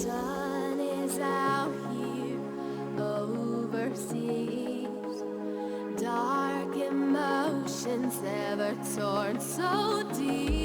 sun is out here overseas. Dark emotions ever torn so deep.